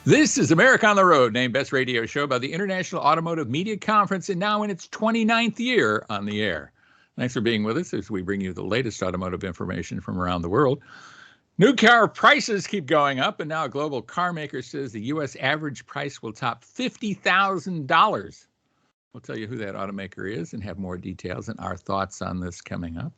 This is America on the Road, named Best Radio Show by the International Automotive Media Conference, and now in its 29th year on the air. Thanks for being with us as we bring you the latest automotive information from around the world. New car prices keep going up, and now a global car maker says the U.S. average price will top $50,000. We'll tell you who that automaker is and have more details and our thoughts on this coming up.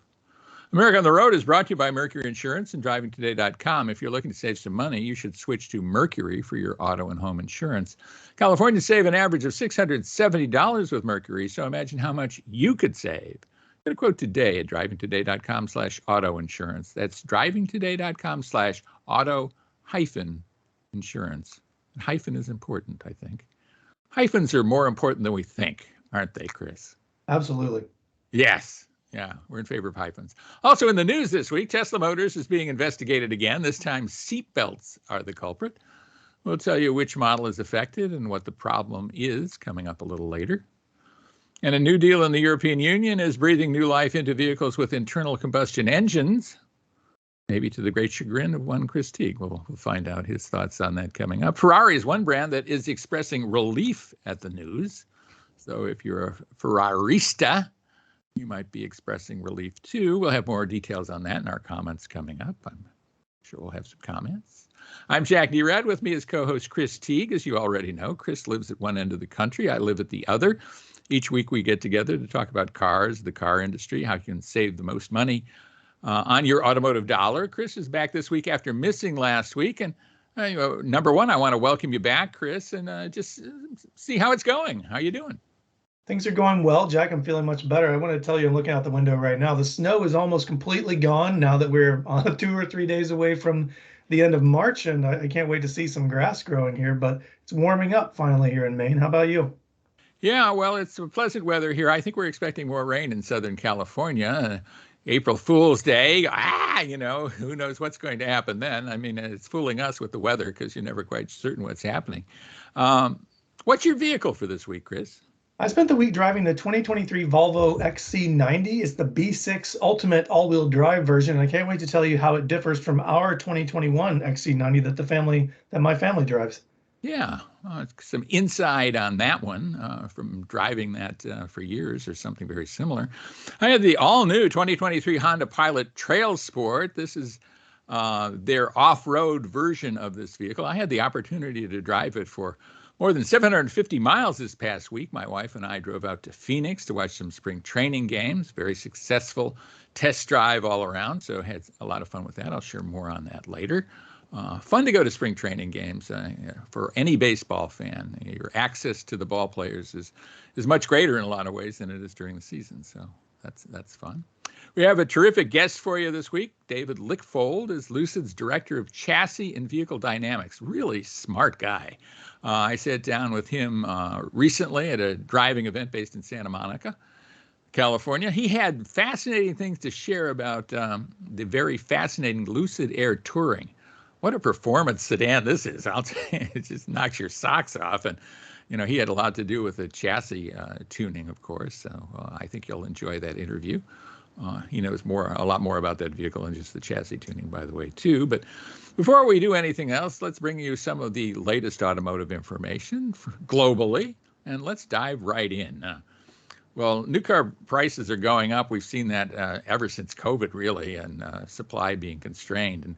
America on the Road is brought to you by Mercury Insurance and DrivingToday.com. If you're looking to save some money, you should switch to Mercury for your auto and home insurance. Californians save an average of $670 with Mercury, so imagine how much you could save. Get a quote today at DrivingToday.com/auto insurance. That's DrivingToday.com/auto-insurance. Hyphen is important, I think. Hyphens are more important than we think, aren't they, Chris? Absolutely. Yes. Yeah, we're in favor of hyphens. Also in the news this week, Tesla Motors is being investigated again. This time, seatbelts are the culprit. We'll tell you which model is affected and what the problem is coming up a little later. And a new deal in the European Union is breathing new life into vehicles with internal combustion engines, maybe to the great chagrin of one Chris Teague. We'll find out his thoughts on that coming up. Ferrari is one brand that is expressing relief at the news. So if you're a Ferrarista, you might be expressing relief too. We'll have more details on that in our comments coming up. I'm sure we'll have some comments. I'm Jack Nerad. With me is co-host Chris Teague. As you already know, Chris lives at one end of the country. I live at the other. Each week we get together to talk about cars, the car industry, how you can save the most money on your automotive dollar. Chris is back this week after missing last week. And number one, I want to welcome you back, Chris, and just see how it's going. How you doing? Things are going well, Jack. I'm feeling much better. I want to tell you, I'm looking out the window right now. The snow is almost completely gone now that we're 2 or 3 days away from the end of March, and I can't wait to see some grass growing here, but it's warming up finally here in Maine. How about you? Yeah, well, it's pleasant weather here. I think we're expecting more rain in Southern California. April Fool's Day, who knows what's going to happen then. I mean, it's fooling us with the weather because you're never quite certain what's happening. What's your vehicle for this week, Chris? I spent the week driving the 2023 Volvo XC90. It's the B6 Ultimate all-wheel drive version. I can't wait to tell you how it differs from our 2021 XC90 that my family drives. Yeah, some insight on that one from driving that for years or something very similar. I had the all-new 2023 Honda Pilot TrailSport. This is their off-road version of this vehicle. I had the opportunity to drive it for more than 750 miles this past week. My wife and I drove out to Phoenix to watch some spring training games. Very successful test drive all around, so had a lot of fun with that. I'll share more on that later. Fun to go to spring training games for any baseball fan. Your access to the ball players is much greater in a lot of ways than it is during the season, so that's fun. We have a terrific guest for you this week. David Lickfold is Lucid's Director of Chassis and Vehicle Dynamics. Really smart guy. I sat down with him recently at a driving event based in Santa Monica, California. He had fascinating things to share about the very fascinating Lucid Air Touring. What a performance sedan this is. I'll tell you, it just knocks your socks off. And, he had a lot to do with the chassis tuning, of course. So I think you'll enjoy that interview. He knows a lot more about that vehicle than just the chassis tuning, by the way, too. But before we do anything else, let's bring you some of the latest automotive information globally, and let's dive right in. Well, new car prices are going up. We've seen that ever since COVID, really, and supply being constrained. And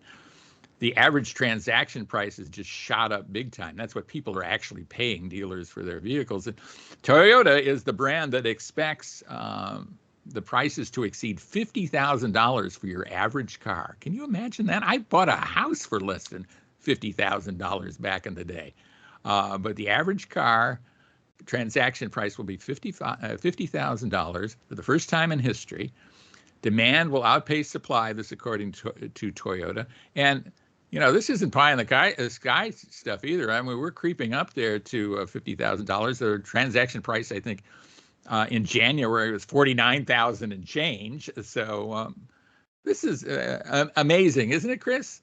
the average transaction price has just shot up big time. That's what people are actually paying dealers for their vehicles. And Toyota is the brand that expects the prices to exceed $50,000 for your average car. Can you imagine that? I bought a house for less than $50,000 back in the day. But the average car transaction price will be $50,000 for the first time in history. Demand will outpace supply, this according to Toyota. And, this isn't pie in the sky stuff either. I mean, we're creeping up there to $50,000. The transaction price, I think, in January was $49,000 and change. So this is amazing, isn't it, Chris?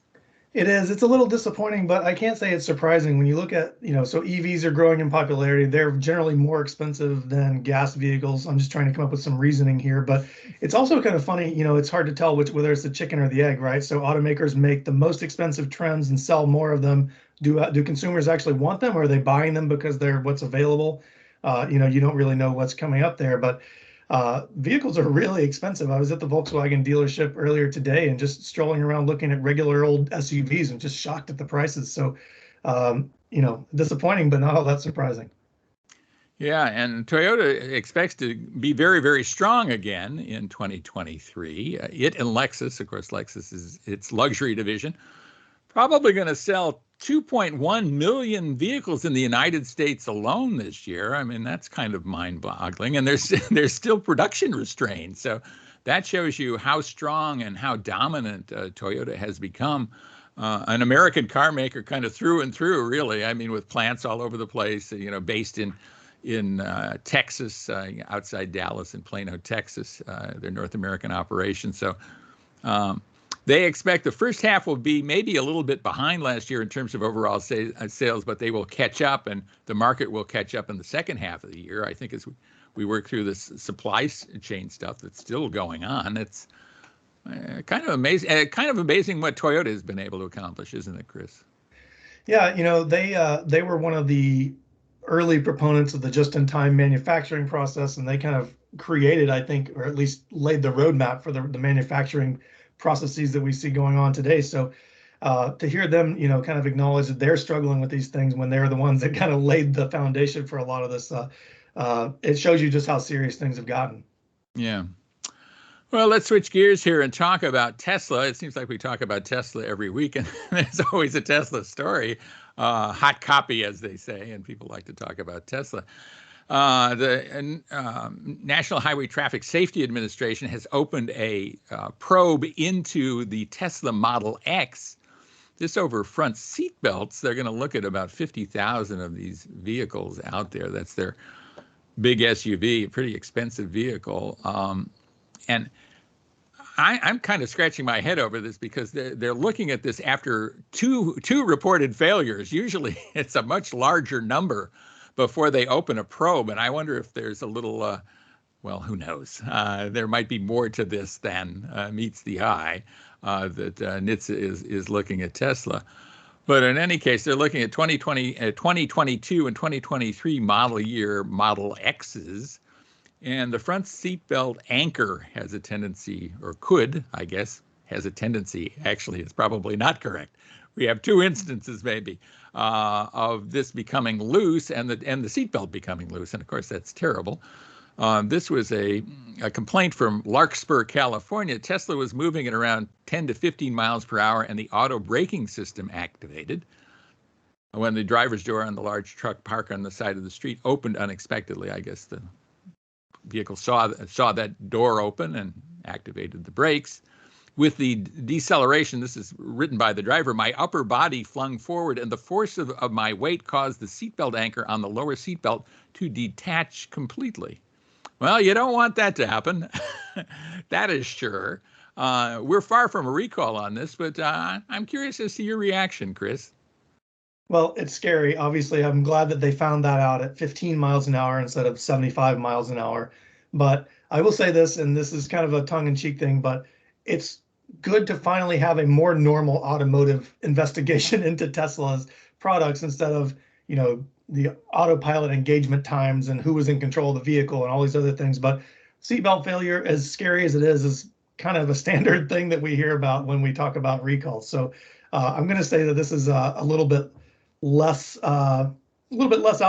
It is. It's a little disappointing, but I can't say it's surprising when you look at, so EVs are growing in popularity. They're generally more expensive than gas vehicles. I'm just trying to come up with some reasoning here, but it's also kind of funny, it's hard to tell whether it's the chicken or the egg, right? So automakers make the most expensive trims and sell more of them. Do consumers actually want them, or are they buying them because they're what's available? You don't really know what's coming up there, but vehicles are really expensive. I was at the Volkswagen dealership earlier today and just strolling around looking at regular old SUVs and just shocked at the prices. So, disappointing, but not all that surprising. Yeah, and Toyota expects to be very, very strong again in 2023. It and Lexus, of course, Lexus is its luxury division, probably going to sell 2.1 million vehicles in the United States alone this year. I mean, that's kind of mind-boggling, and there's still production restraints. So that shows you how strong and how dominant Toyota has become. An American car maker kind of through and through, really. I mean, with plants all over the place, based in Texas, outside Dallas and Plano, Texas, their North American operation. So they expect the first half will be maybe a little bit behind last year in terms of overall sales, but they will catch up, and the market will catch up in the second half of the year. I think as we work through this supply chain stuff that's still going on, it's kind of amazing what Toyota has been able to accomplish, isn't it, Chris? Yeah, they were one of the early proponents of the just-in-time manufacturing process, and they kind of created, I think, or at least laid the roadmap for the manufacturing processes that we see going on today. So to hear them, kind of acknowledge that they're struggling with these things when they're the ones that kind of laid the foundation for a lot of this, it shows you just how serious things have gotten. Yeah. Well, let's switch gears here and talk about Tesla. It seems like we talk about Tesla every week, and there's always a Tesla story, hot copy, as they say, and people like to talk about Tesla. The National Highway Traffic Safety Administration has opened a probe into the Tesla Model X. This over front seat belts. They're going to look at about 50,000 of these vehicles out there. That's their big SUV, a pretty expensive vehicle. And I'm kind of scratching my head over this because they're looking at this after two reported failures. Usually it's a much larger number before they open a probe. And I wonder if there's a little, well, who knows? There might be more to this than meets the eye that NHTSA is looking at Tesla. But in any case, they're looking at 2022 and 2023 model year Model X's. And the front seatbelt anchor has a tendency, or could, I guess, has a tendency. Actually, it's probably not correct. We have two instances, maybe, of this becoming loose and the seatbelt becoming loose. And of course, that's terrible. This was a complaint from Larkspur, California. Tesla was moving at around 10 to 15 miles per hour, and the auto braking system activated when the driver's door on the large truck parked on the side of the street opened unexpectedly. I guess the vehicle saw that door open and activated the brakes. With the deceleration, this is written by the driver, my upper body flung forward and the force of my weight caused the seatbelt anchor on the lower seatbelt to detach completely. Well, you don't want that to happen. That is sure. We're far from a recall on this, but I'm curious as to your reaction, Chris. Well, it's scary. Obviously, I'm glad that they found that out at 15 miles an hour instead of 75 miles an hour. But I will say this, and this is kind of a tongue-in-cheek thing, but it's good to finally have a more normal automotive investigation into Tesla's products instead of, the autopilot engagement times and who was in control of the vehicle and all these other things. But seatbelt failure, as scary as it is kind of a standard thing that we hear about when we talk about recalls. So I'm going to say that this is a little bit less out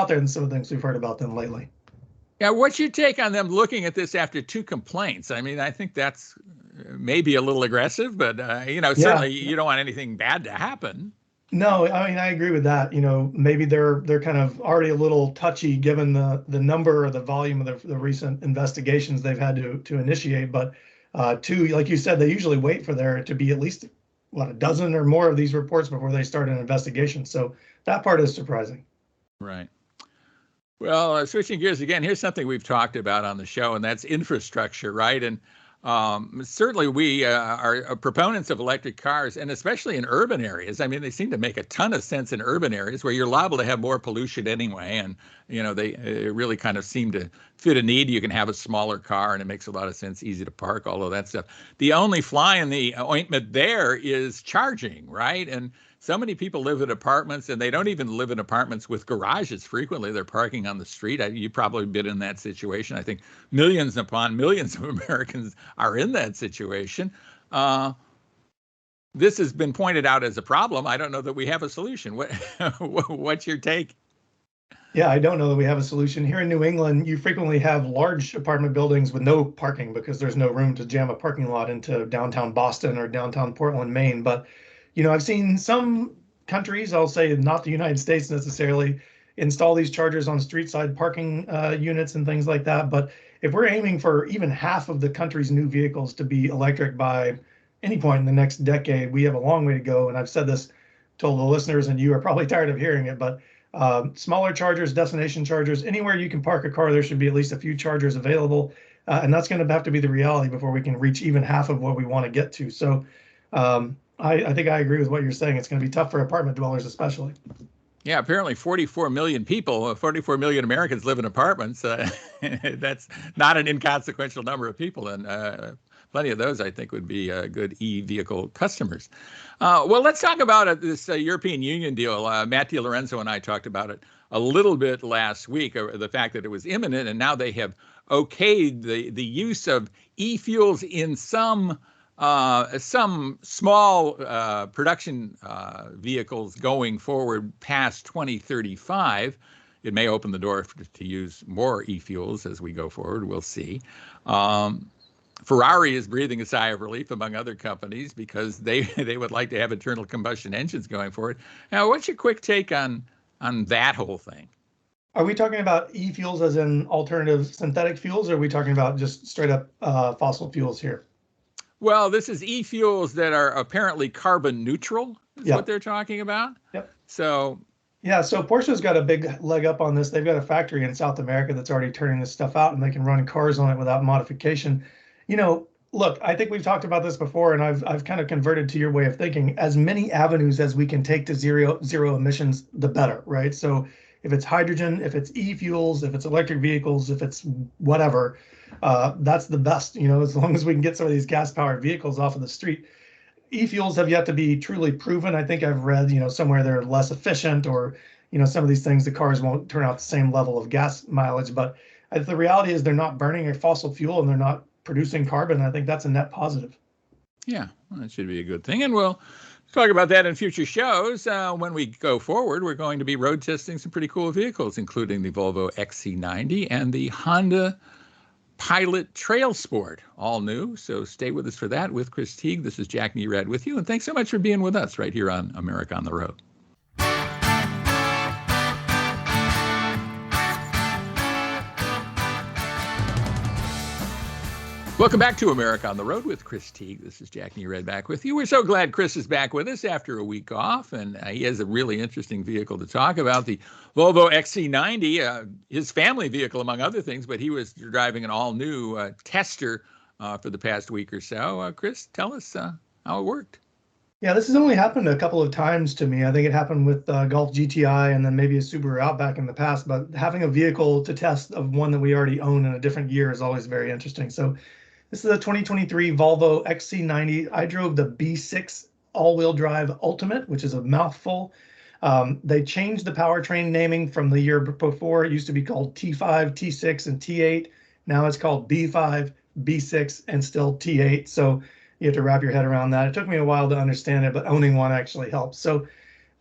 there than some of the things we've heard about them lately. Yeah, what's your take on them looking at this after two complaints? I mean, I think that's maybe a little aggressive, but certainly you don't want anything bad to happen. No, I mean, I agree with that. Maybe they're kind of already a little touchy given the number or the volume of the recent investigations they've had to initiate. But two, like you said, they usually wait for there to be at least a dozen or more of these reports before they start an investigation. So that part is surprising. Right. Well, switching gears again, here's something we've talked about on the show, and that's infrastructure, right? And Certainly, we are proponents of electric cars, and especially in urban areas. I mean, they seem to make a ton of sense in urban areas where you're liable to have more pollution anyway, and they really kind of seem to fit a need. You can have a smaller car, and it makes a lot of sense, easy to park, all of that stuff. The only fly in the ointment there is charging, right? And so many people live in apartments, and they don't even live in apartments with garages. Frequently, they're parking on the street. You've probably been in that situation. I think millions upon millions of Americans are in that situation. This has been pointed out as a problem. I don't know that we have a solution. What's your take? Yeah, I don't know that we have a solution. Here in New England, you frequently have large apartment buildings with no parking because there's no room to jam a parking lot into downtown Boston or downtown Portland, Maine. But I've seen some countries, I'll say not the United States necessarily, install these chargers on street side parking units and things like that. But if we're aiming for even half of the country's new vehicles to be electric by any point in the next decade, we have a long way to go. And I've said this to the listeners, and you are probably tired of hearing it, but smaller chargers, destination chargers, anywhere you can park a car, there should be at least a few chargers available. And that's going to have to be the reality before we can reach even half of what we want to get to. So I think I agree with what you're saying. It's going to be tough for apartment dwellers, especially. Yeah, apparently 44 million people, 44 million Americans live in apartments. That's not an inconsequential number of people. And plenty of those, I think, would be good e-vehicle customers. Well, let's talk about this European Union deal. Matt DiLorenzo and I talked about it a little bit last week, the fact that it was imminent, and now they have okayed the use of e-fuels in some small production vehicles going forward past 2035. It may open the door to use more e-fuels as we go forward. We'll see. Ferrari is breathing a sigh of relief among other companies because they would like to have internal combustion engines going forward. Now, what's your quick take on that whole thing? Are we talking about e-fuels as in alternative synthetic fuels, or are we talking about just straight up fossil fuels here? Well, this is e-fuels that are apparently carbon neutral, is what they're talking about. Yep. So Porsche's got a big leg up on this. They've got a factory in South America that's already turning this stuff out, and they can run cars on it without modification. Look, I think we've talked about this before, and I've kind of converted to your way of thinking. As many avenues as we can take to zero emissions, the better, right? So if it's hydrogen, if it's e-fuels, if it's electric vehicles, if it's whatever, that's the best, as long as we can get some of these gas-powered vehicles off of the street. E-fuels have yet to be truly proven. I think I've read, somewhere they're less efficient, or, some of these things, the cars won't turn out the same level of gas mileage. But the reality is they're not burning a fossil fuel and they're not producing carbon. I think that's a net positive. Yeah, well, that should be a good thing. And we'll talk about that in future shows. When we go forward, we're going to be road testing some pretty cool vehicles, including the Volvo XC90 and the Honda Pilot TrailSport, all new. So stay with us for that. With Chris Teague, this is Jack Nerad with you. And thanks so much for being with us right here on America on the Road. Welcome back to America on the Road with Chris Teague. This is Jack Nerad back with you. We're so glad Chris is back with us after a week off, and he has a really interesting vehicle to talk about, the Volvo XC90, his family vehicle, among other things, but he was driving an all-new tester for the past week or so. Chris, tell us how it worked. Yeah, this has only happened a couple of times to me. I think it happened with Golf GTI and then maybe a Subaru Outback in the past, but having a vehicle to test of one that we already own in a different year is always very interesting. So this is a 2023 Volvo XC90. I drove the B6 all-wheel drive Ultimate, which is a mouthful. They changed the powertrain naming from the year before. It used to be called T5, T6, and T8. Now it's called B5, B6, and still T8. So you have to wrap your head around that. It took me a while to understand it, but owning one actually helps. So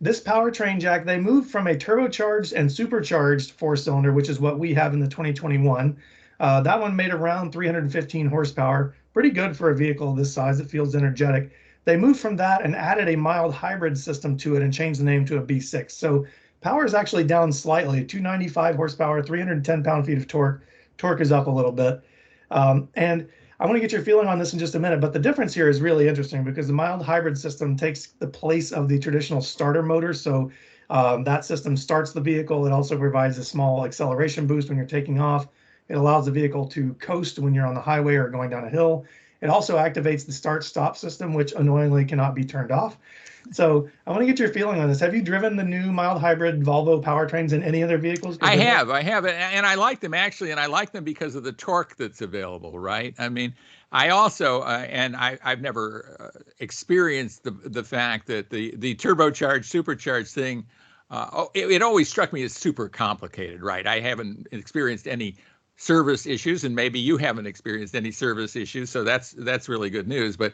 this powertrain, Jack, they moved from a turbocharged and supercharged four-cylinder, which is what we have in the 2021. That one made around 315 horsepower, pretty good for a vehicle this size. It feels energetic. They moved from that and added a mild hybrid system to it and changed the name to a B6. So power is actually down slightly, 295 horsepower, 310 pound-feet of torque. Torque is up a little bit. And I want to get your feeling on this in just a minute, but the difference here is really interesting because the mild hybrid system takes the place of the traditional starter motor. So that system starts the vehicle. It also provides a small acceleration boost when you're taking off. It allows the vehicle to coast when you're on the highway or going down a hill. It also activates the start-stop system, which annoyingly cannot be turned off. So I want to get your feeling on this. Have you driven the new mild hybrid Volvo powertrains in any other vehicles? I have, and I like them actually, and I like them because of the torque that's available, right? I mean, I also, I've never experienced the fact that the turbocharged, supercharged thing, it always struck me as super complicated, right? I haven't experienced any service issues, and maybe you haven't experienced any service issues, so that's really good news. But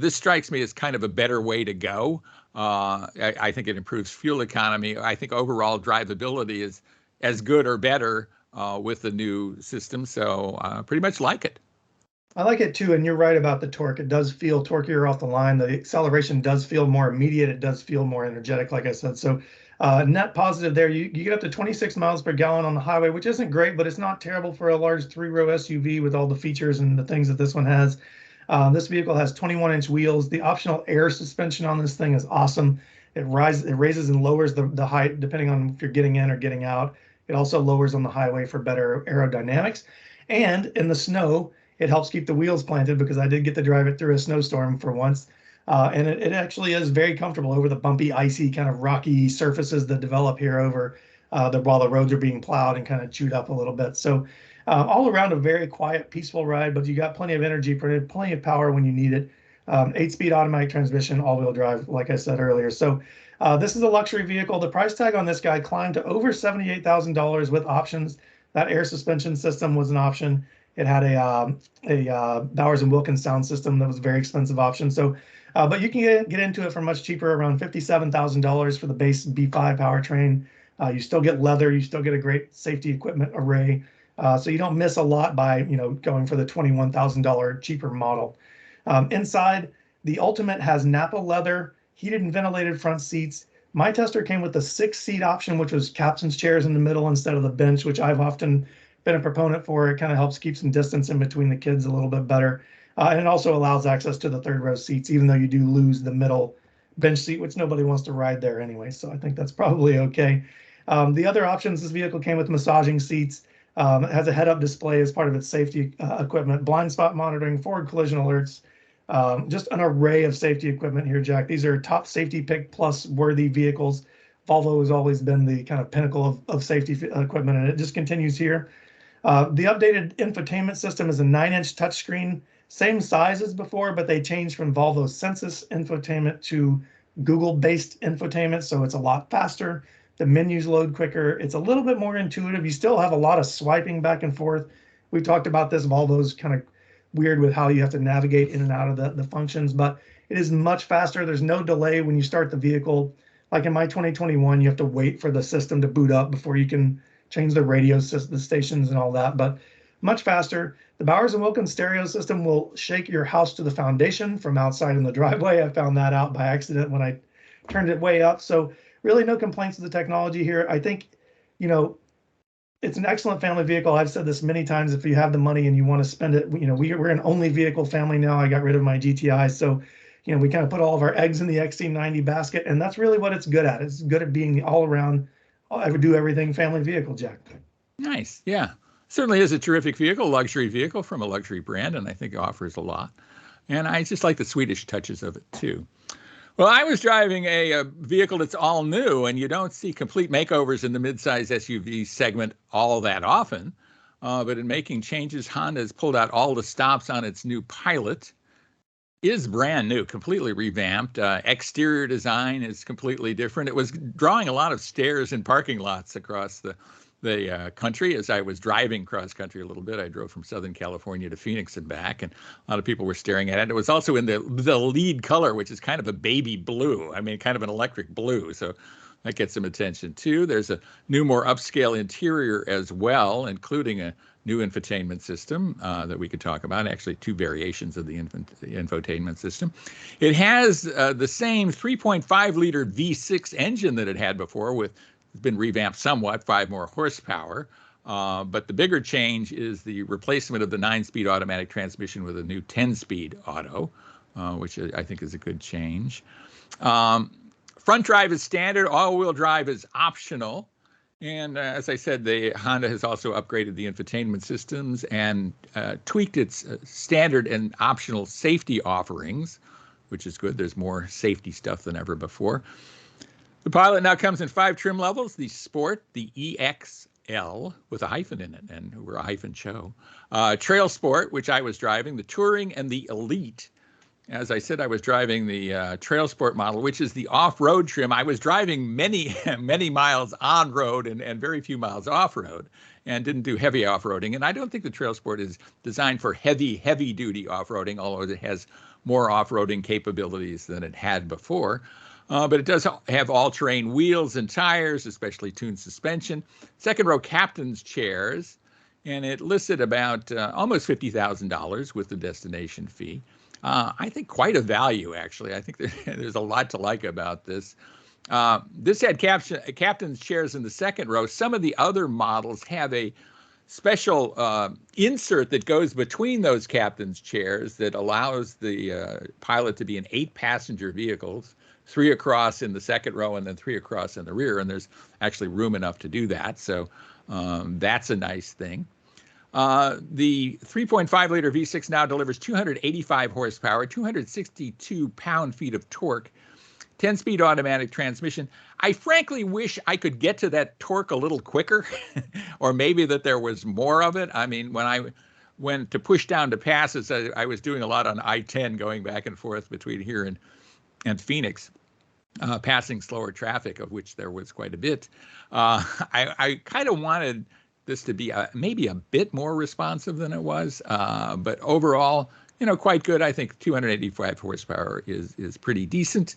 this strikes me as kind of a better way to go. I think it improves fuel economy. I think overall drivability is as good or better with the new system, so pretty much like it. I like it too, and you're right about the torque. It does feel torquier off the line. The acceleration does feel more immediate. It does feel more energetic, like I said. So net positive there. You get up to 26 miles per gallon on the highway, which isn't great, but it's not terrible for a large 3-row SUV with all the features and the things that this one has. This vehicle has 21-inch wheels. The optional air suspension on this thing is awesome. It raises and lowers the height depending on if you're getting in or getting out. It also lowers on the highway for better aerodynamics. And in the snow, it helps keep the wheels planted because I did get to drive it through a snowstorm for once. And it actually is very comfortable over the bumpy, icy, kind of rocky surfaces that develop here over while the roads are being plowed and kind of chewed up a little bit. So all around a very quiet, peaceful ride, but you got plenty of energy, plenty of power when you need it. 8-speed automatic transmission, all-wheel drive, like I said earlier. So this is a luxury vehicle. The price tag on this guy climbed to over $78,000 with options. That air suspension system was an option. It had a Bowers & Wilkins sound system that was a very expensive option. So, but you can get into it for much cheaper, around $57,000 for the base B5 powertrain. You still get leather. You still get a great safety equipment array. So you don't miss a lot by going for the $21,000 cheaper model. Inside, the Ultimate has Nappa leather, heated and ventilated front seats. My tester came with the 6-seat option, which was captain's chairs in the middle instead of the bench, which I've often been a proponent for. It kind of helps keep some distance in between the kids a little bit better. And it also allows access to the 3rd-row seats, even though you do lose the middle bench seat, which nobody wants to ride there anyway. So I think that's probably okay. The other options, this vehicle came with massaging seats. It has a head-up display as part of its safety equipment, blind spot monitoring, forward collision alerts, just an array of safety equipment here, Jack. These are top Safety Pick Plus worthy vehicles. Volvo has always been the kind of pinnacle of safety equipment, and it just continues here. The updated infotainment system is a 9-inch touchscreen, same size as before, but they changed from Volvo's Sensus infotainment to Google-based infotainment, so it's a lot faster. The menus load quicker. It's a little bit more intuitive. You still have a lot of swiping back and forth. We've talked about this. Volvo's kind of weird with how you have to navigate in and out of the functions, but it is much faster. There's no delay when you start the vehicle. Like in my 2021, you have to wait for the system to boot up before you can change the radio system, the stations and all that, but much faster. The Bowers & Wilkins stereo system will shake your house to the foundation from outside in the driveway. I found that out by accident when I turned it way up. So really no complaints with the technology here. I think, it's an excellent family vehicle. I've said this many times. If you have the money and you want to spend it, we're an only vehicle family now. I got rid of my GTI. So, we kind of put all of our eggs in the XC90 basket, and that's really what it's good at. It's good at being the all-around, I would do everything family vehicle, Jack. Nice. Yeah. Certainly is a terrific vehicle, luxury vehicle from a luxury brand, and I think it offers a lot. And I just like the Swedish touches of it, too. Well, I was driving a vehicle that's all new, and you don't see complete makeovers in the midsize SUV segment all that often. But in making changes, Honda has pulled out all the stops on its new Pilot. Is brand new, completely revamped. Exterior design is completely different. It was drawing a lot of stares in parking lots across the country. As I was driving cross country a little bit, I drove from Southern California to Phoenix and back, and a lot of people were staring at it. It was also in the lead color, which is kind of a baby blue. I mean, kind of an electric blue. So that gets some attention too. There's a new, more upscale interior as well, including a new infotainment system that we could talk about. Actually, 2 variations of the infotainment system. It has the same 3.5-liter V6 engine that it had before, with it's been revamped somewhat, 5 more horsepower. But the bigger change is the replacement of the 9-speed automatic transmission with a new 10-speed auto, which I think is a good change. Front drive is standard. All-wheel drive is optional. And as I said, the Honda has also upgraded the infotainment systems and tweaked its standard and optional safety offerings, which is good. There's more safety stuff than ever before. The Pilot now comes in 5 trim levels: the Sport, the EXL with a hyphen in it, and we're a hyphen show, TrailSport, which I was driving, the Touring, and the Elite. As I said, I was driving the TrailSport model, which is the off-road trim. I was driving many, many miles on-road and very few miles off-road, and didn't do heavy off-roading. And I don't think the TrailSport is designed for heavy, heavy-duty off-roading, although it has more off-roading capabilities than it had before. But it does have all-terrain wheels and tires, especially tuned suspension, second-row captain's chairs, and it listed about almost $50,000 with the destination fee. I think quite a value, actually. I think there's a lot to like about this. This had captain's chairs in the second row. Some of the other models have a special insert that goes between those captain's chairs that allows the Pilot to be in 8-passenger vehicles, 3 across in the second row and then 3 across in the rear. And there's actually room enough to do that. So that's a nice thing. The 3.5-liter V6 now delivers 285 horsepower, 262 pound-feet of torque, 10-speed automatic transmission. I frankly wish I could get to that torque a little quicker, or maybe that there was more of it. I mean, when I went to push down to passes, I was doing a lot on I-10 going back and forth between here and Phoenix, passing slower traffic, of which there was quite a bit. I kind of wanted this to be maybe a bit more responsive than it was, but overall, quite good. I think 285 horsepower is pretty decent.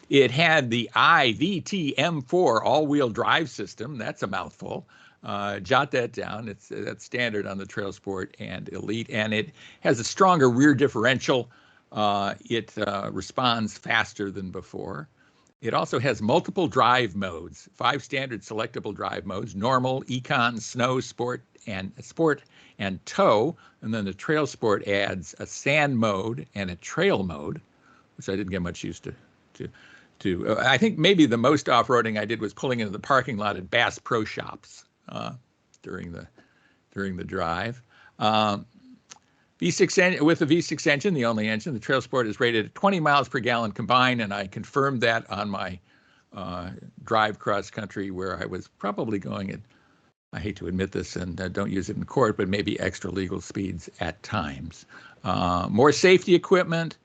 It had the IVT M4 all-wheel drive system. That's a mouthful. Jot that down. That's standard on the TrailSport and Elite, and it has a stronger rear differential. It responds faster than before. It also has multiple drive modes, 5 standard selectable drive modes: normal, econ, snow, sport, and tow. And then the TrailSport adds a sand mode and a trail mode, which I didn't get much used to. I think maybe the most off-roading I did was pulling into the parking lot at Bass Pro Shops during the drive. V6 with the V6 engine, the only engine, the TrailSport is rated at 20 miles per gallon combined, and I confirmed that on my drive cross country, where I was probably going at, I hate to admit this and don't use it in court, but maybe extra legal speeds at times. More safety equipment.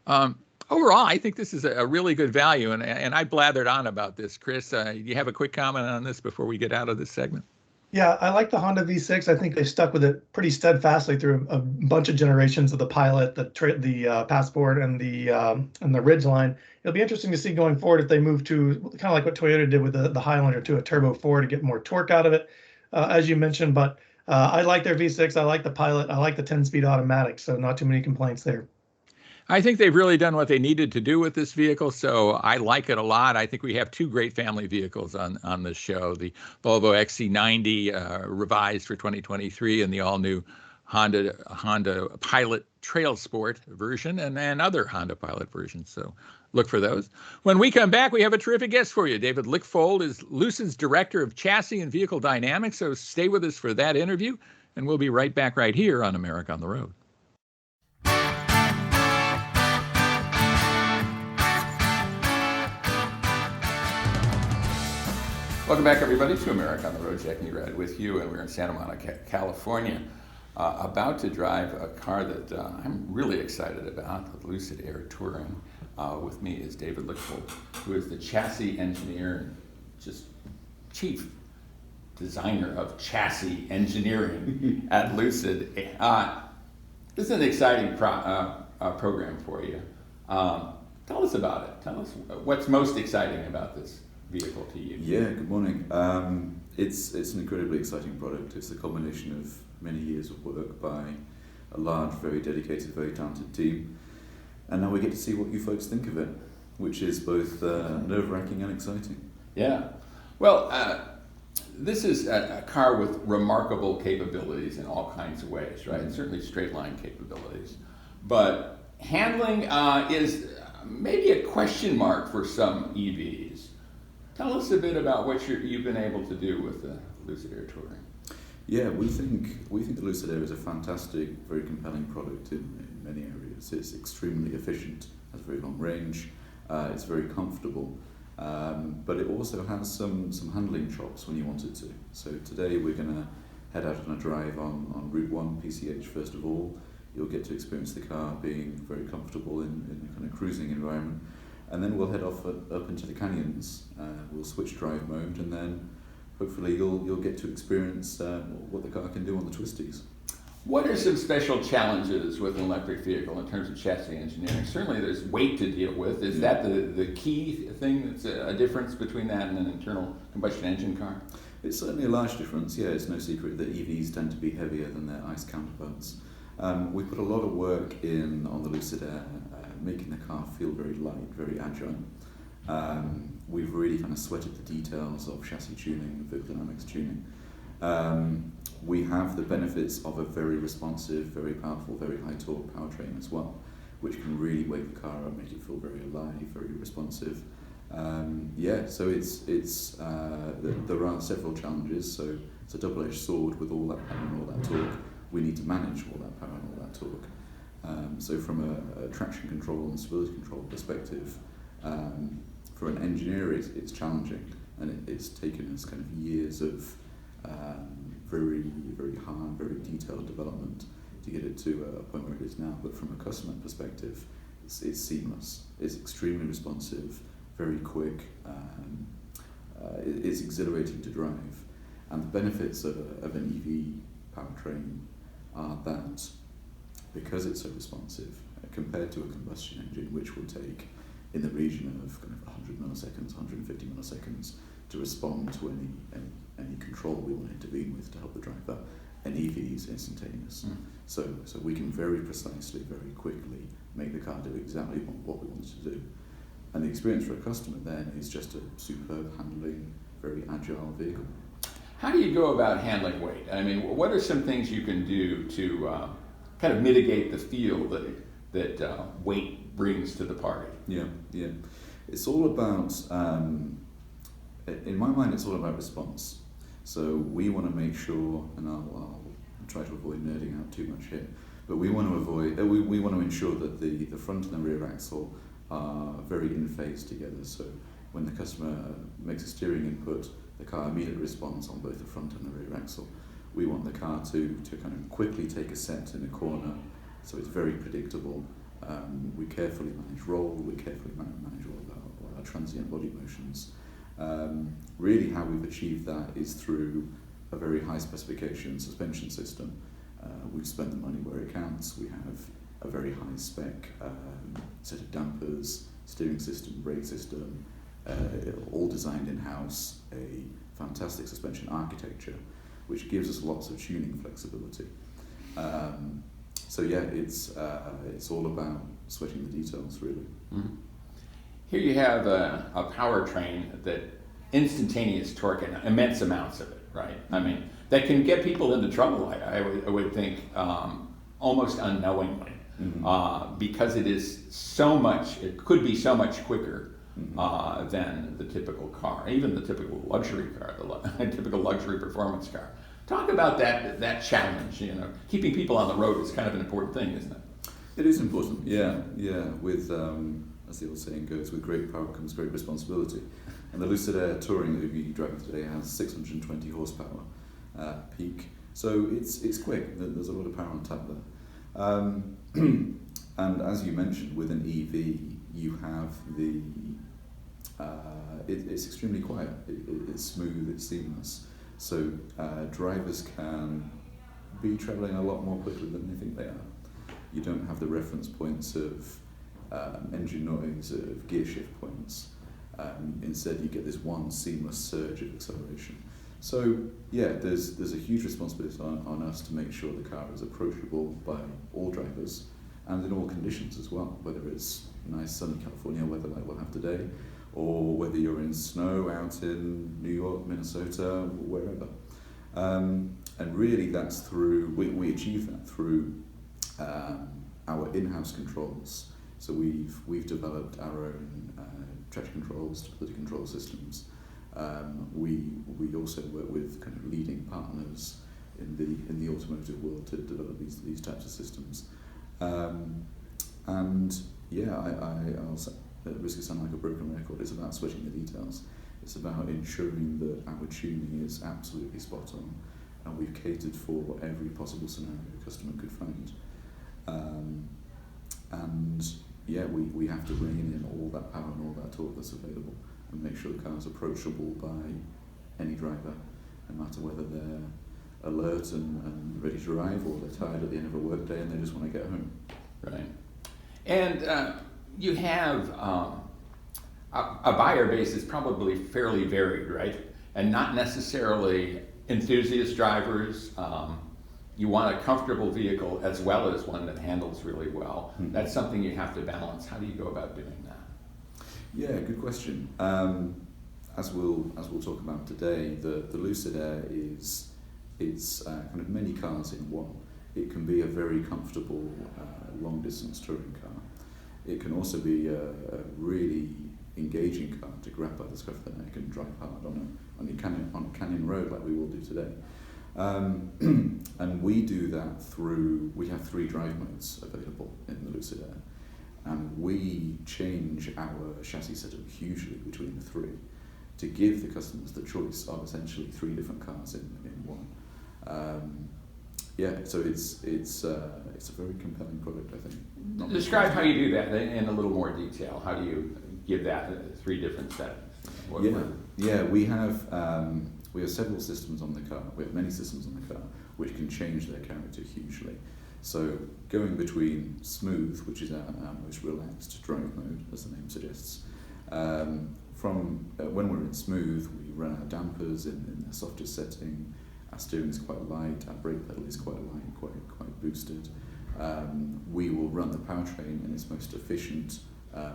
Overall, I think this is a really good value, and I blathered on about this. Chris, do you have a quick comment on this before we get out of this segment? Yeah, I like the Honda V6. I think they've stuck with it pretty steadfastly through a bunch of generations of the Pilot, the Passport, and the Ridgeline. It'll be interesting to see going forward if they move to kind of like what Toyota did with the Highlander, to a Turbo 4 to get more torque out of it, as you mentioned. But I like their V6. I like the Pilot. I like the 10-speed automatic, so not too many complaints there. I think they've really done what they needed to do with this vehicle, so I like it a lot. I think we have 2 great family vehicles on this show: the Volvo XC90 revised for 2023, and the all-new Honda Pilot TrailSport version, and other Honda Pilot versions. So look for those. When we come back, we have a terrific guest for you. David Lickfold is Lucid's Director of Chassis and Vehicle Dynamics, so stay with us for that interview, and we'll be right back right here on America on the Road. Welcome back, everybody, to America on the Road. Jack Nerad with you, and we're in Santa Monica, California, about to drive a car that I'm really excited about, the Lucid Air Touring. With me is David Lickfold, who is the chassis engineer and just chief designer of chassis engineering at Lucid. This is an exciting program for you. Tell us about it. Tell us what's most exciting about this vehicle to you. Yeah, good morning. It's an incredibly exciting product. It's a combination of many years of work by a large, very dedicated, very talented team. And now we get to see what you folks think of it, which is both nerve-wracking and exciting. Yeah. Well, this is a car with remarkable capabilities in all kinds of ways, right? And certainly straight line capabilities. But handling is maybe a question mark for some EVs. Tell us a bit about what you've been able to do with the Lucid Air Touring. Yeah, we think the Lucid Air is a fantastic, very compelling product in many areas. It's extremely efficient, has very long range, it's very comfortable, but it also has some handling chops when you want it to. So today we're going to head out on a drive on Route 1 PCH first of all. You'll get to experience the car being very comfortable in a kind of cruising environment. And then we'll head off up into the canyons. We'll switch drive mode, and then hopefully you'll get to experience what the car can do on the twisties. What are some special challenges with an electric vehicle in terms of chassis engineering? Certainly there's weight to deal with. Is that the key thing that's a difference between that and an internal combustion engine car? It's certainly a large difference. Yeah, it's no secret that EVs tend to be heavier than their ICE counterparts. We put a lot of work in on the Lucid Air, making the car feel very light, very agile. We've really kind of sweated the details of chassis tuning, vehicle dynamics tuning. We have the benefits of a very responsive, very powerful, very high torque powertrain as well, which can really wake the car up, make it feel very alive, very responsive. So there are several challenges. So it's a double-edged sword with all that power and all that torque. We need to manage all that power and all that torque. So from a traction control and stability control perspective, for an engineer it's challenging, and it's taken us kind of years of very, very hard, very detailed development to get it to a point where it is now. But from a customer perspective, it's seamless. It's extremely responsive, very quick. It's exhilarating to drive, and the benefits of an EV powertrain are that because it's so responsive, compared to a combustion engine, which will take in the region of kind of 100 milliseconds, 150 milliseconds to respond to any control we want to intervene with to help the driver, an EV is instantaneous. So we can very precisely, very quickly make the car do exactly what we want it to do. And the experience for a customer then is just a superb handling, very agile vehicle. How do you go about handling weight? I mean, what are some things you can do to kind of mitigate the feel that weight brings to the party? Yeah. It's all about, in my mind, it's all about response. So we want to make sure, and I'll try to avoid nerding out too much here, but we want to ensure that the front and the rear axle are very in phase together. So when the customer makes a steering input, the car immediately responds on both the front and the rear axle. We want the car to kind of quickly take a set in a corner, so it's very predictable. We carefully manage roll, we carefully manage all our transient body motions. Really how we've achieved that is through a very high specification suspension system. We've spent the money where it counts. We have a very high spec set of dampers, steering system, brake system, all designed in-house, a fantastic suspension architecture, which gives us lots of tuning flexibility. It's all about sweating the details, really. Mm-hmm. Here you have a powertrain that instantaneous torque and immense amounts of it, right? I mean, that can get people into trouble, I would think, almost unknowingly, because it is so much, it could be so much quicker than the typical car, even the typical luxury car, the typical luxury performance car. Talk about that challenge. Keeping people on the road is kind of an important thing, isn't it? It is important. Yeah. With as the old saying goes, with great power comes great responsibility. And the Lucid Air Touring that we'll be driving today has 620 horsepower peak, so it's quick. There's a lot of power on tap there. And as you mentioned, with an EV, you have it's extremely quiet. It's smooth. It's seamless. So drivers can be traveling a lot more quickly than they think they are. You don't have the reference points of engine noise, of gear shift points. Instead, you get this one seamless surge of acceleration. So yeah, there's a huge responsibility on us to make sure the car is approachable by all drivers and in all conditions as well, whether it's nice sunny California weather like we'll have today, or whether you're in snow out in New York, Minnesota, wherever. And really that's through, we achieve that through our in-house controls. So we've developed our own traction controls, stability control systems, We also work with kind of leading partners in the automotive world to develop these types of systems. And yeah, I'll say, at risk of sounding like a broken record, it's about sweating the details. It's about ensuring that our tuning is absolutely spot on, and we've catered for every possible scenario a customer could find. And yeah, we have to rein in all that power and all that torque that's available, and make sure the car is approachable by any driver, no matter whether they're alert and ready to arrive, or they're tired at the end of a work day and they just want to get home. Right. And you have a buyer base that's probably fairly varied, right? And not necessarily enthusiast drivers. You want a comfortable vehicle as well as one that handles really well. Mm-hmm. That's something you have to balance. How do you go about doing that? Yeah, good question. As we'll talk about today, the Lucid Air is kind of many cars in one. It can be a very comfortable long distance touring car. It can also be a really engaging car to grab by the scruff of the neck and drive hard on a canyon road like we will do today. And we do that we have 3 drive modes available in the Lucid Air, and we change our chassis setup hugely between the 3 to give the customers the choice of essentially 3 different cars in one. Yeah, so it's a very compelling product, I think. Describe how you do that in a little more detail. How do you give that 3 different settings? Yeah, we have several systems on the car. We have many systems on the car which can change their character hugely. So going between smooth, which is our most relaxed drive mode, as the name suggests. From when we're in smooth, we run our dampers in the softest setting. Our steering is quite light. Our brake pedal is quite light, quite boosted. We will run the powertrain in its most efficient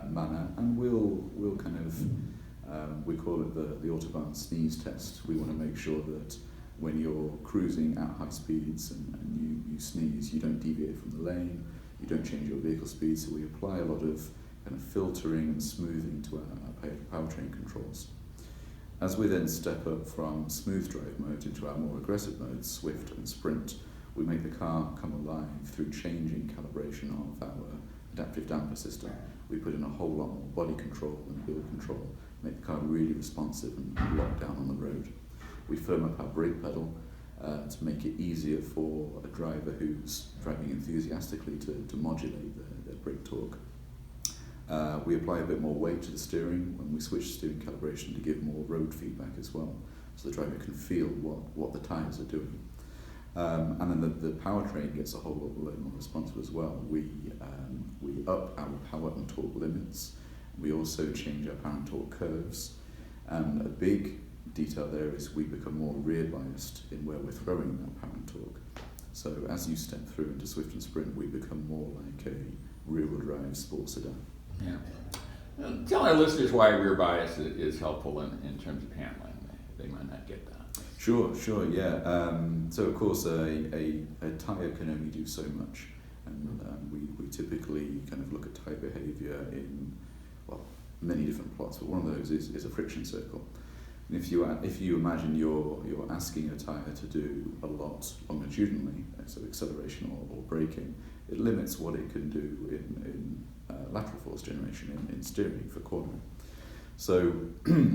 manner, and we'll kind of we call it the Autobahn sneeze test. We want to make sure that when you're cruising at high speeds and you sneeze, you don't deviate from the lane, you don't change your vehicle speed. So we apply a lot of kind of filtering and smoothing to our powertrain controls. As we then step up from smooth drive mode into our more aggressive modes, Swift and Sprint, we make the car come alive through changing calibration of our adaptive damper system. We put in a whole lot more body control and wheel control, make the car really responsive and locked down on the road. We firm up our brake pedal to make it easier for a driver who's driving enthusiastically to modulate their brake torque. We apply a bit more weight to the steering when we switch steering calibration to give more road feedback as well, so the driver can feel what the tyres are doing. And then the powertrain gets a whole lot more responsive as well. We up our power and torque limits. We also change our power and torque curves. And a big detail there is we become more rear biased in where we're throwing that power and torque. So as you step through into Swift and Sprint, we become more like a rear-wheel drive sports sedan. Yeah. Tell our listeners why rear bias is helpful in terms of handling. They might not get that. Sure, yeah. So of course a tyre can only do so much, and we typically kind of look at tyre behaviour in many different plots, but one of those is a friction circle. And if you imagine you're asking a tyre to do a lot longitudinally, so acceleration or braking, it limits what it can do in lateral force generation in steering for cornering. So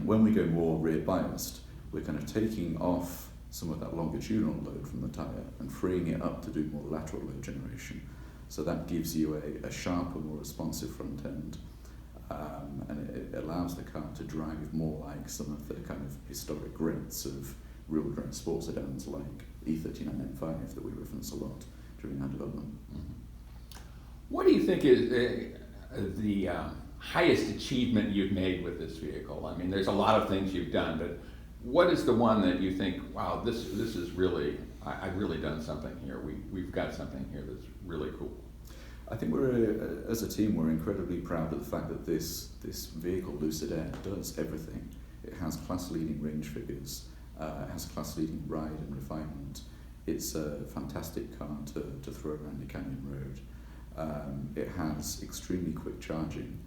when we go more rear biased, we're kind of taking off some of that longitudinal load from the tyre and freeing it up to do more lateral load generation. So that gives you a sharper, more responsive front end, and it allows the car to drive more like some of the kind of historic greats of rear-wheel drive sports sedans like E39 M5 that we reference a lot during our development. Mm-hmm. What do you think is the highest achievement you've made with this vehicle? I mean, there's a lot of things you've done, but what is the one that you think, wow, this is really, I've really done something here. We've got something here that's really cool. I think as a team, we're incredibly proud of the fact that this vehicle, Lucid Air, does everything. It has class-leading range figures, it has class-leading ride and refinement. It's a fantastic car to throw around a canyon road. It has extremely quick charging,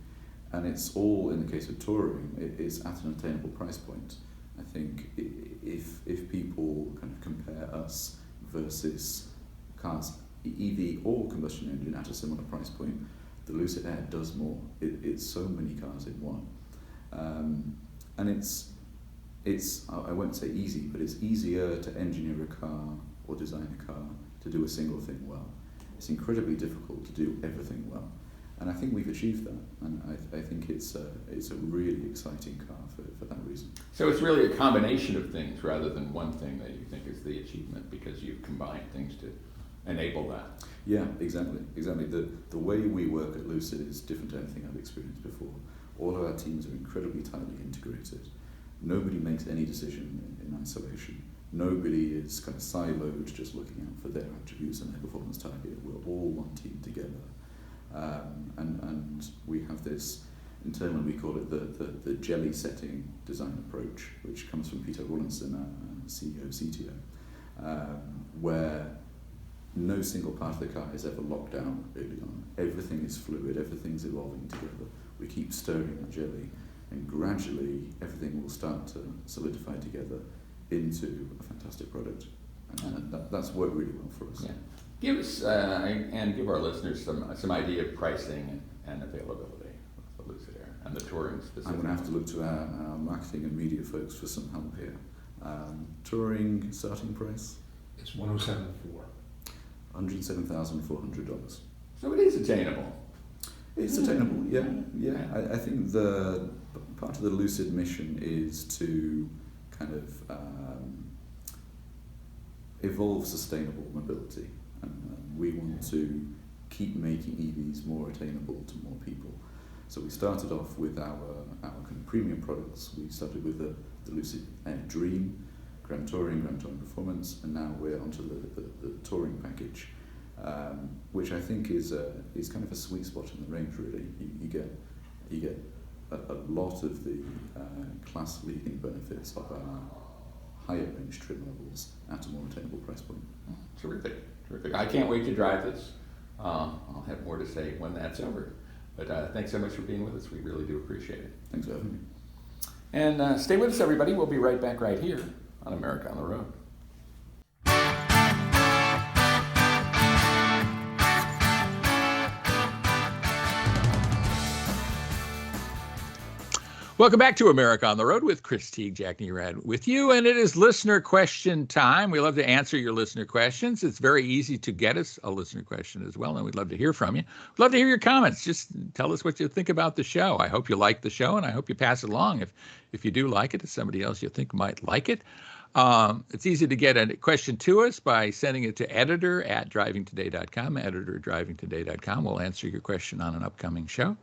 and it's all, in the case of touring, it is at an attainable price point. I think if people kind of compare us versus cars, EV or combustion engine at a similar price point, the Lucid Air does more. It's so many cars in one, and it's I won't say easy, but it's easier to engineer a car or design a car to do a single thing well. It's incredibly difficult to do everything well, and I think we've achieved that. And I think it's a really exciting car for that reason. So it's really a combination of things rather than one thing that you think is the achievement, because you've combined things to enable that. Yeah, exactly. The way we work at Lucid is different to anything I've experienced before. All of our teams are incredibly tightly integrated. Nobody makes any decision in isolation. Nobody is kind of siloed, just looking out for their attributes and their performance target. We're all one team together. And we have this, internally we call it the jelly setting design approach, which comes from Peter Rawlinson, our CEO, CTO, where no single part of the car is ever locked down early on. Everything is fluid, everything's evolving together. We keep stirring that jelly, and gradually everything will start to solidify together into a fantastic product. And that's worked really well for us. Yeah. Give us and give our listeners some idea of pricing and availability of the Lucid Air and the Touring specifically. I'm going to have to look to our marketing and media folks for some help here. Touring starting price? It's $107,400. $107,400. So it is attainable. It's attainable, yeah. I think the part of the Lucid mission is to kind of evolve sustainable mobility, and we want to keep making EVs more attainable to more people. So we started off with our kind of premium products. We started with the Lucid Air Dream, Grand Touring Performance, and now we're onto the Touring package, which I think is kind of a sweet spot in the range. Really, you get a lot of the class-leading benefits of our higher range trim levels at a more attainable price point. Terrific. I can't wait to drive this. I'll have more to say when that's over. But thanks so much for being with us. We really do appreciate it. Thanks for having me. And stay with us, everybody. We'll be right back right here on America on the Road. Welcome back to America on the Road with Chris Teague, Jack Nerad with you, and it is listener question time. We love to answer your listener questions. It's very easy to get us a listener question as well, and we'd love to hear from you. We'd love to hear your comments. Just tell us what you think about the show. I hope you like the show, and I hope you pass it along if you do like it to somebody else you think might like it. It's easy to get a question to us by sending it to editor@drivingtoday.com, editor@drivingtoday.com. We'll answer your question on an upcoming show.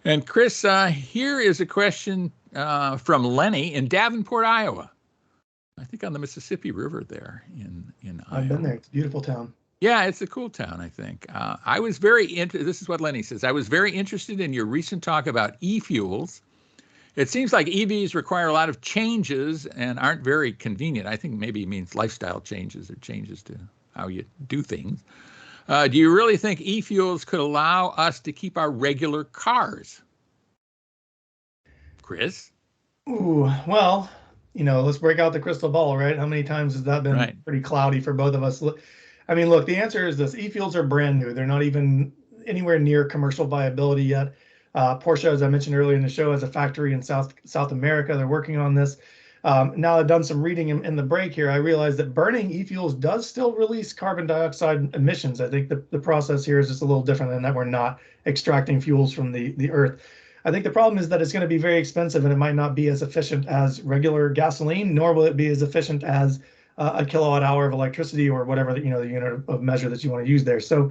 And Chris, here is a question from Lenny in Davenport, Iowa. I think on the Mississippi River there in Iowa. I've been there. It's a beautiful town. Yeah, it's a cool town, I think. I was very this is what Lenny says. I was very interested in your recent talk about e-fuels. It seems like EVs require a lot of changes and aren't very convenient. I think maybe it means lifestyle changes or changes to how you do things. Do you really think e-fuels could allow us to keep our regular cars? Chris? Ooh, well, let's break out the crystal ball, right? How many times has that been pretty cloudy for both of us? I mean, look, the answer is this. E-fuels are brand new. They're not even anywhere near commercial viability yet. Porsche, as I mentioned earlier in the show, has a factory in South America. They're working on this. Now I've done some reading in the break here. I realized that burning e-fuels does still release carbon dioxide emissions. I think the process here is just a little different in that we're not extracting fuels from the earth. I think the problem is that it's going to be very expensive and it might not be as efficient as regular gasoline, nor will it be as efficient as a kilowatt hour of electricity or whatever the unit of measure that you want to use there. So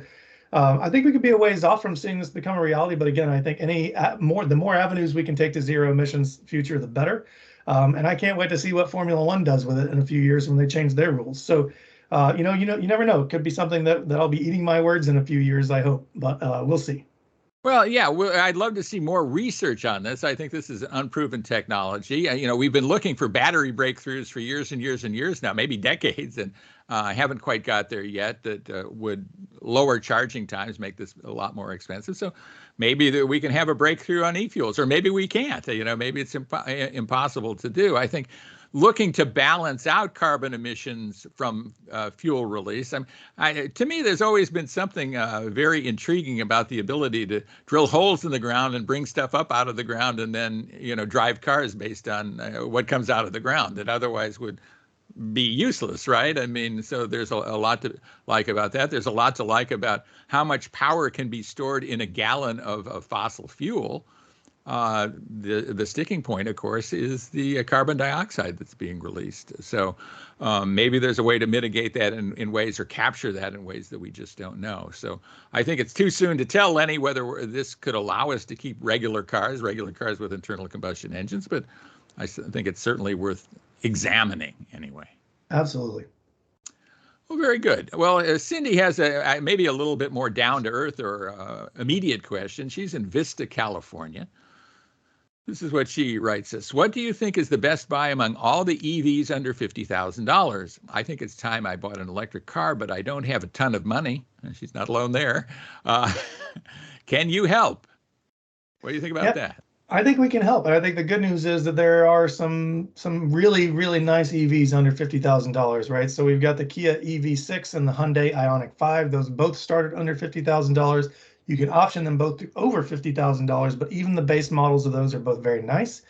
I think we could be a ways off from seeing this become a reality. But again, I think the more avenues we can take to zero emissions future, the better. And I can't wait to see what Formula One does with it in a few years when they change their rules. So, you never know. It could be something that I'll be eating my words in a few years, I hope. But we'll see. Well, yeah, I'd love to see more research on this. I think this is unproven technology. We've been looking for battery breakthroughs for years and years and years now, maybe decades, and I haven't quite got there yet. That would lower charging times, make this a lot more expensive. So maybe we can have a breakthrough on e-fuels, or maybe we can't. Maybe it's impossible to do. I think looking to balance out carbon emissions from fuel release. To me, there's always been something very intriguing about the ability to drill holes in the ground and bring stuff up out of the ground, and then drive cars based on what comes out of the ground that otherwise would be useless, right? I mean, so there's a lot to like about that. There's a lot to like about how much power can be stored in a gallon of fossil fuel. The sticking point, of course, is the carbon dioxide that's being released. So maybe there's a way to mitigate that in ways, or capture that in ways that we just don't know. So I think it's too soon to tell, Lenny, whether this could allow us to keep regular cars with internal combustion engines, but I think it's certainly worth examining anyway. Absolutely. Well, very good. Well, Cindy has maybe a little bit more down-to-earth or immediate question. She's in Vista, California. This is what she writes us. What do you think is the best buy among all the EVs under $50,000? I think it's time I bought an electric car, but I don't have a ton of money. She's not alone there. Can you help? What do you think about that? I think we can help. And I think the good news is that there are some really, really nice EVs under $50,000, right? So we've got the Kia EV6 and the Hyundai Ioniq 5. Those both started under $50,000. You can option them both to over $50,000, but even the base models of those are both very nice.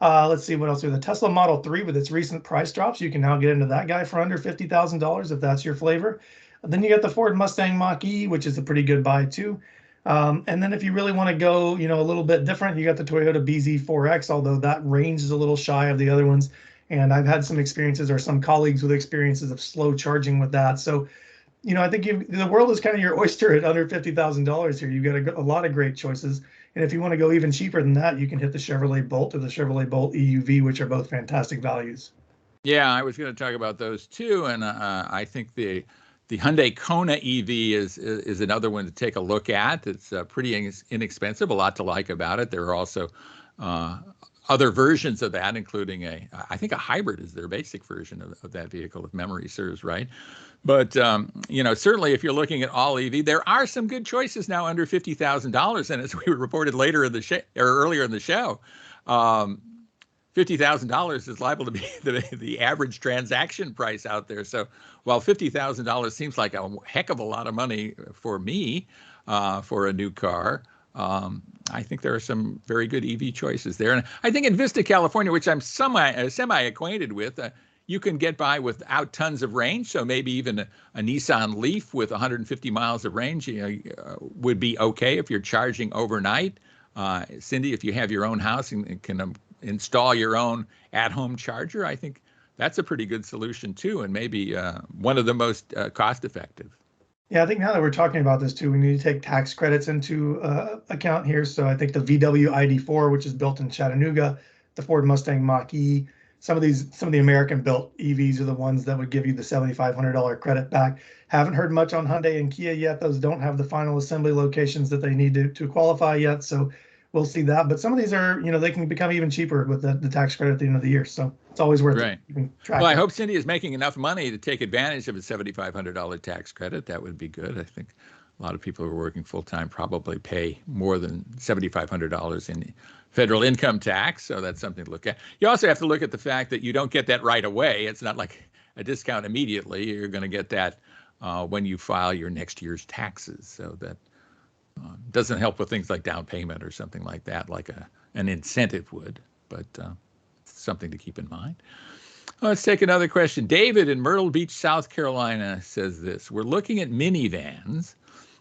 Let's see what else. We have the Tesla Model 3 with its recent price drops. You can now get into that guy for under $50,000 if that's your flavor. Then you got the Ford Mustang Mach-E, which is a pretty good buy too. And then if you really want to go, a little bit different, you got the Toyota BZ4X, although that range is a little shy of the other ones. And I've had some experiences, or some colleagues with experiences, of slow charging with that. So, I think the world is kind of your oyster at under $50,000 here. You've got a lot of great choices. And if you want to go even cheaper than that, you can hit the Chevrolet Bolt or the Chevrolet Bolt EUV, which are both fantastic values. Yeah, I was going to talk about those too. And I think the Hyundai Kona EV is another one to take a look at. It's pretty inexpensive, a lot to like about it. There are also other versions of that, including I think a hybrid is their basic version of that vehicle, if memory serves right. But, certainly if you're looking at all EV, there are some good choices now under $50,000. And as we reported earlier in the show, $50,000 is liable to be the average transaction price out there. So while $50,000 seems like a heck of a lot of money for me for a new car, I think there are some very good EV choices there. And I think in Vista, California, which I'm semi-acquainted with, you can get by without tons of range. So maybe even a Nissan Leaf with 150 miles of range would be okay if you're charging overnight. Cindy, if you have your own house and can install your own at-home charger, I think that's a pretty good solution too, and maybe one of the most cost-effective. Yeah, I think now that we're talking about this too, we need to take tax credits into account here. So I think the VW ID4, which is built in Chattanooga, the Ford Mustang Mach-E, some of the American-built EVs are the ones that would give you the $7,500 credit back. Haven't heard much on Hyundai and Kia yet. Those don't have the final assembly locations that they need to qualify yet. So we'll see that. But some of these are, they can become even cheaper with the tax credit at the end of the year. So it's always worth it. You can track I hope Cindy is making enough money to take advantage of a $7,500 tax credit. That would be good. I think a lot of people who are working full-time probably pay more than $7,500 in federal income tax. So that's something to look at. You also have to look at the fact that you don't get that right away. It's not like a discount immediately. You're going to get that when you file your next year's taxes. So that doesn't help with things like down payment or something like that, like an incentive would, but it's something to keep in mind. Let's take another question. David in Myrtle Beach, South Carolina says this: we're looking at minivans,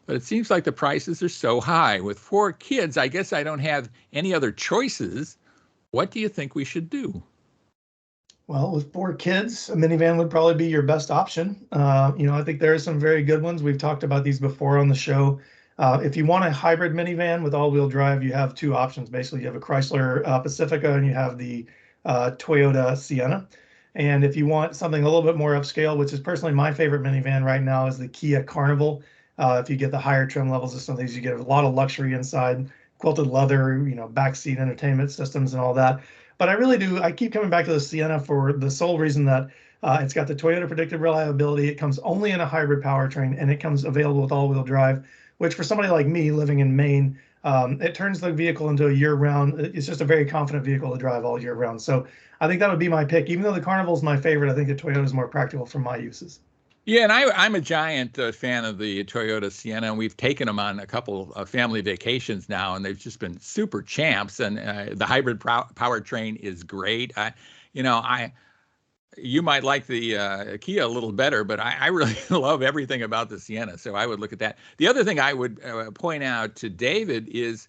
but it seems like the prices are so high. With 4 kids, I guess I don't have any other choices. What do you think we should do? Well, with 4 kids, a minivan would probably be your best option. I think there are some very good ones. We've talked about these before on the show. If you want a hybrid minivan with all-wheel drive, you have 2 options. Basically, you have a Chrysler Pacifica and you have the Toyota Sienna. And if you want something a little bit more upscale, which is personally my favorite minivan right now, is the Kia Carnival. If you get the higher trim levels of some of these, you get a lot of luxury inside, quilted leather, backseat entertainment systems and all that. But I keep coming back to the Sienna for the sole reason that it's got the Toyota predictive reliability. It comes only in a hybrid powertrain, and it comes available with all-wheel drive, which for somebody like me living in Maine It turns the vehicle into a year-round. It's just a very confident vehicle to drive all year round. So I think that would be my pick. Even though the Carnival is my favorite, I think the Toyota is more practical for my uses. Yeah, and I'm a giant fan of the Toyota Sienna, and we've taken them on a couple of family vacations now, and they've just been super champs. And the hybrid powertrain is great. You might like the Kia a little better, but I really love everything about the Sienna. So I would look at that. The other thing I would point out to David is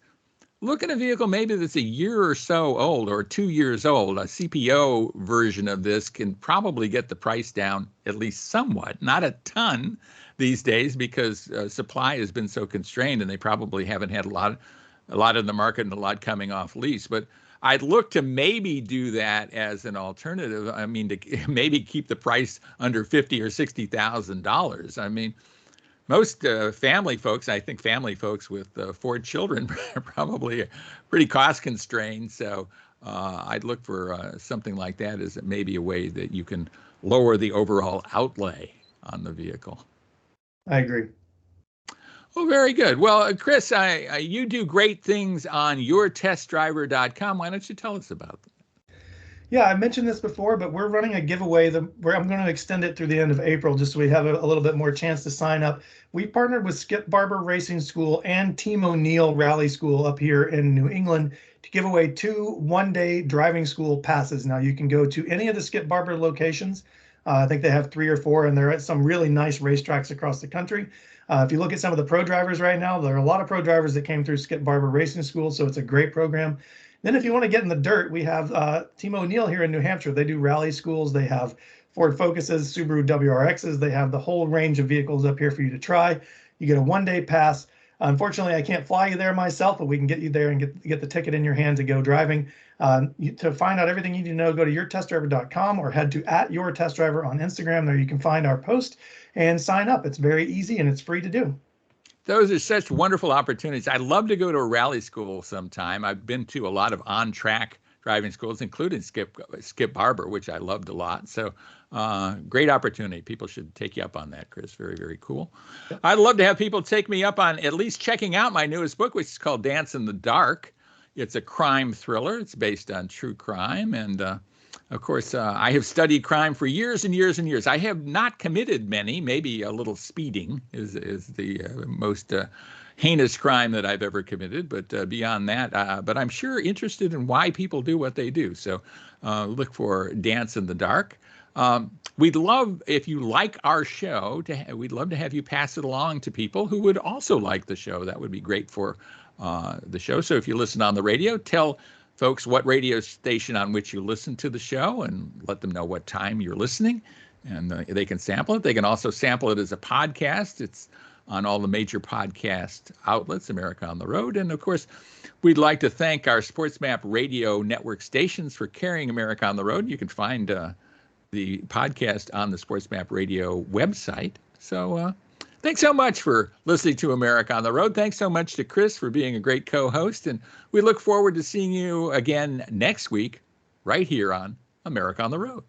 look at a vehicle maybe that's a year or so old or 2 years old. A CPO version of this can probably get the price down at least somewhat, not a ton these days because supply has been so constrained and they probably haven't had a lot in the market and a lot coming off lease. But I'd look to maybe do that as an alternative. I mean, to maybe keep the price under $50,000 or $60,000. I mean, most family folks, I think family folks with 4 children are probably pretty cost constrained. So I'd look for something like that as maybe a way that you can lower the overall outlay on the vehicle. I agree. Well, very good. Well, Chris, you do great things on yourtestdriver.com. Why don't you tell us about them? Yeah, I mentioned this before, but we're running a giveaway where I'm going to extend it through the end of April just so we have a little bit more chance to sign up. We partnered with Skip Barber Racing School and Team O'Neill Rally School up here in New England to give away 2 one-day driving school passes. Now, you can go to any of the Skip Barber locations. I think they have 3 or 4, and they're at some really nice racetracks across the country. If you look at some of the pro drivers right now, there are a lot of pro drivers that came through Skip Barber Racing School, so it's a great program. Then if you want to get in the dirt, we have Team O'Neill here in New Hampshire. They do rally schools. They have Ford Focuses, Subaru WRXs. They have the whole range of vehicles up here for you to try. You get a one-day pass. Unfortunately, I can't fly you there myself, but we can get you there and get the ticket in your hand to go driving. To find out everything you need to know, go to yourtestdriver.com or head to @yourtestdriver on Instagram. There you can find our post and sign up. It's very easy and it's free to do. Those are such wonderful opportunities. I'd love to go to a rally school sometime. I've been to a lot of on-track driving schools, including Skip Barber, which I loved a lot. So great opportunity. People should take you up on that, Chris. Very, very cool. Yep. I'd love to have people take me up on at least checking out my newest book, which is called Dance in the Dark. It's a crime thriller. It's based on true crime. And of course, I have studied crime for years and years and years. I have not committed many. Maybe a little speeding is the most heinous crime that I've ever committed. But beyond that, but I'm sure interested in why people do what they do. So look for Dance in the Dark. We'd love, if you like our show, we'd love to have you pass it along to people who would also like the show. That would be great for the show. So if you listen on the radio, tell folks what radio station on which you listen to the show and let them know what time you're listening, and they can sample it. They can also sample it as a podcast. It's on all the major podcast outlets, America on the Road. And of course, we'd like to thank our SportsMap radio network stations for carrying America on the Road. You can find the podcast on the SportsMap radio website. So thanks so much for listening to America on the Road. Thanks so much to Chris for being a great co-host. And we look forward to seeing you again next week right here on America on the Road.